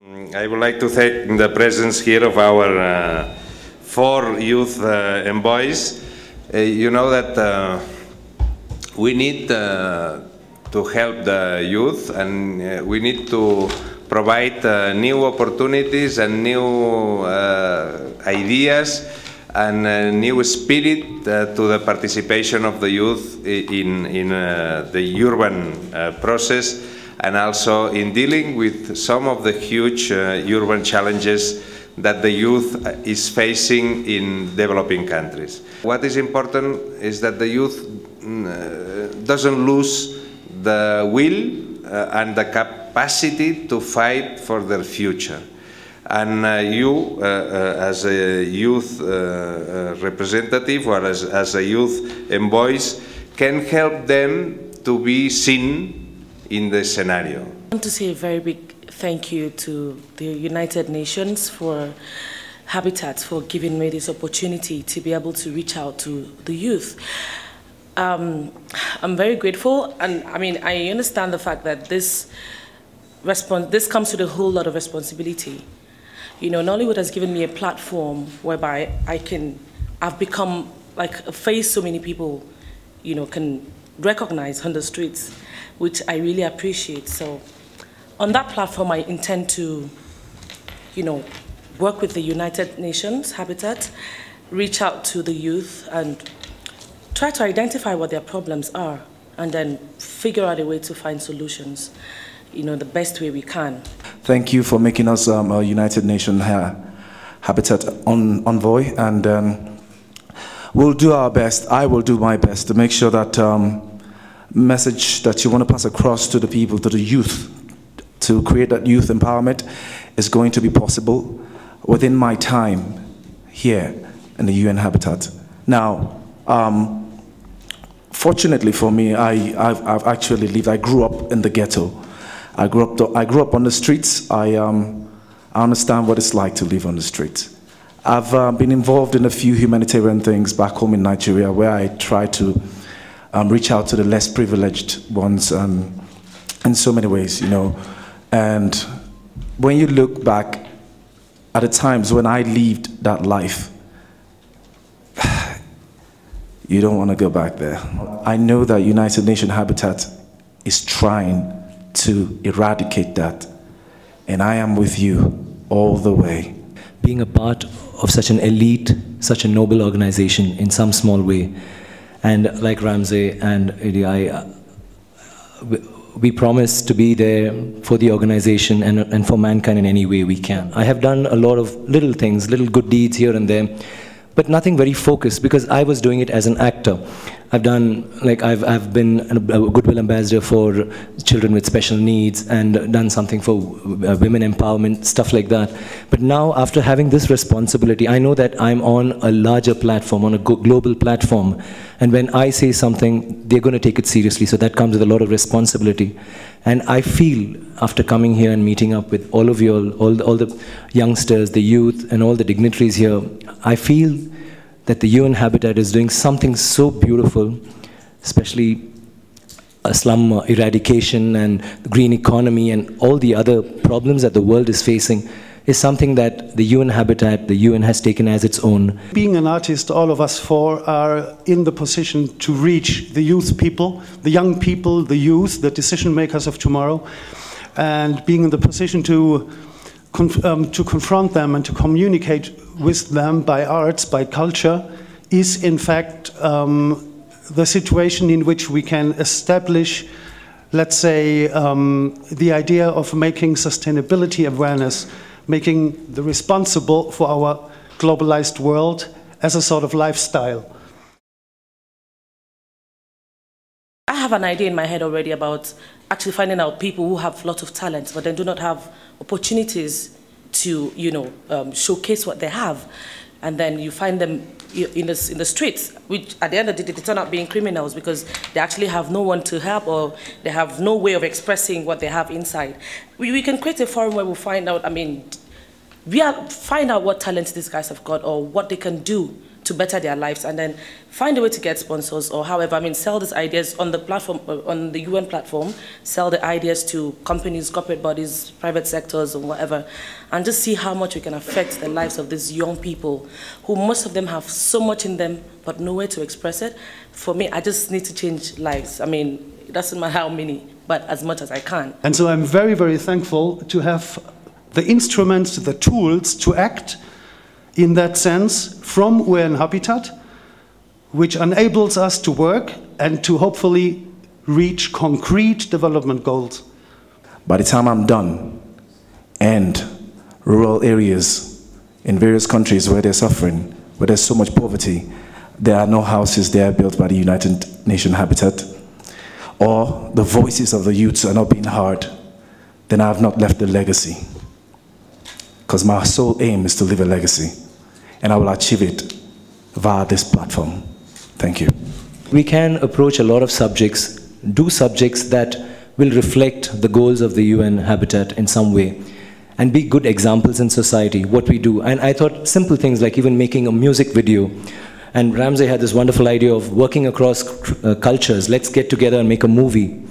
I would like to thank the presence here of our 4 youth envoys. You know that we need to help the youth, and we need to provide new opportunities and new ideas and new spirit to the participation of the youth in the urban process, and also in dealing with some of the huge urban challenges that the youth is facing in developing countries. What is important is that the youth doesn't lose the will and the capacity to fight for their future. And you, as a youth representative or as a youth envoys, can help them to be seen in the scenario. I want to say a very big thank you to the United Nations for Habitat for giving me this opportunity to be able to reach out to the youth. I'm very grateful, and I mean, I understand the fact that this comes with a whole lot of responsibility. You know, Nollywood has given me a platform whereby I've become like a face so many people, you know, can recognize on the streets, which I really appreciate. So on that platform, I intend to, you know, work with the United Nations Habitat, reach out to the youth and try to identify what their problems are, and then figure out a way to find solutions, you know, the best way we can. Thank you for making us a United Nations Habitat envoy, and we'll do our best. I will do my best to make sure that message that you want to pass across to the people, to the youth, to create that youth empowerment is going to be possible within my time here in the UN Habitat. Now, fortunately for me, I've actually lived. I grew up in the ghetto. I grew up on the streets. I understand what it's like to live on the streets. I've been involved in a few humanitarian things back home in Nigeria, where I try to reach out to the less privileged ones in so many ways, you know. And when you look back at the times when I lived that life, you don't want to go back there. I know that United Nations Habitat is trying to eradicate that, and I am with you all the way. Being a part of such an elite, such a noble organization in some small way, and like Ramsey and Eddie, we promise to be there for the organization and for mankind in any way we can. I have done a lot of little things, little good deeds here and there, but nothing very focused, because I was doing it as an actor. I've done, like, I've been a goodwill ambassador for children with special needs and done something for women empowerment, stuff like that. But now, after having this responsibility, I know that I'm on a larger platform, on a global platform. And when I say something, they're going to take it seriously. So that comes with a lot of responsibility. And I feel, after coming here and meeting up with all of you, all the youngsters, the youth, and all the dignitaries here, I feel that the UN Habitat is doing something so beautiful, especially slum eradication and the green economy and all the other problems that the world is facing, is something that the UN Habitat, the UN has taken as its own. Being an artist, all of us 4 are in the position to reach the youth people, the young people, the youth, the decision makers of tomorrow, and being in the position to confront them and to communicate with them by arts, by culture, is in fact the situation in which we can establish, let's say, the idea of making sustainability awareness, making the responsible for our globalized world as a sort of lifestyle. I have an idea in my head already about actually finding out people who have lots of talents but then do not have opportunities to, you know, showcase what they have. And then you find them in the streets, which at the end of the day, they turn out being criminals because they actually have no one to help, or they have no way of expressing what they have inside. We can create a forum where we'll find out, I mean, find out what talents these guys have got or what they can do to better their lives, and then find a way to get sponsors or however, I mean, sell these ideas on the platform, on the UN platform, sell the ideas to companies, corporate bodies, private sectors, or whatever, and just see how much we can affect the lives of these young people who most of them have so much in them but nowhere to express it. For me, I just need to change lives. I mean, it doesn't matter how many, but as much as I can. And so I'm very, very thankful to have the instruments, the tools to act in that sense from UN Habitat, which enables us to work and to hopefully reach concrete development goals. By the time I'm done, and rural areas in various countries where they're suffering, where there's so much poverty, there are no houses there built by the United Nations Habitat, or the voices of the youths are not being heard, then I have not left a legacy. Because my sole aim is to leave a legacy. And I will achieve it via this platform. Thank you. We can approach a lot of subjects, do subjects that will reflect the goals of the UN Habitat in some way, and be good examples in society, what we do. And I thought simple things like even making a music video. And Ramsey had this wonderful idea of working across cultures. Let's get together and make a movie.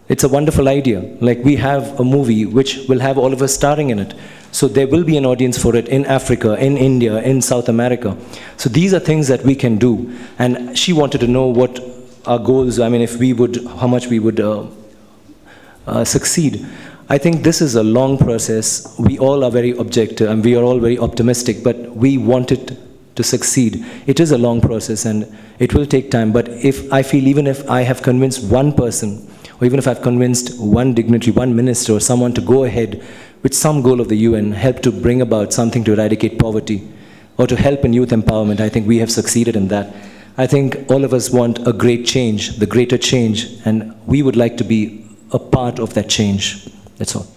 It's a wonderful idea. Like, we have a movie which will have all of us starring in it. So there will be an audience for it in Africa, in India, in South America. So these are things that we can do. And she wanted to know what our goals, I mean, if we would, how much we would succeed. I think this is a long process. We all are very objective and we are all very optimistic, but we want it to succeed. It is a long process and it will take time. But if I feel, even if I have convinced one person, or even if I've convinced one dignitary, one minister, or someone to go ahead with some goal of the UN, help to bring about something to eradicate poverty, or to help in youth empowerment, I think we have succeeded in that. I think all of us want a great change, the greater change, and we would like to be a part of that change. That's all.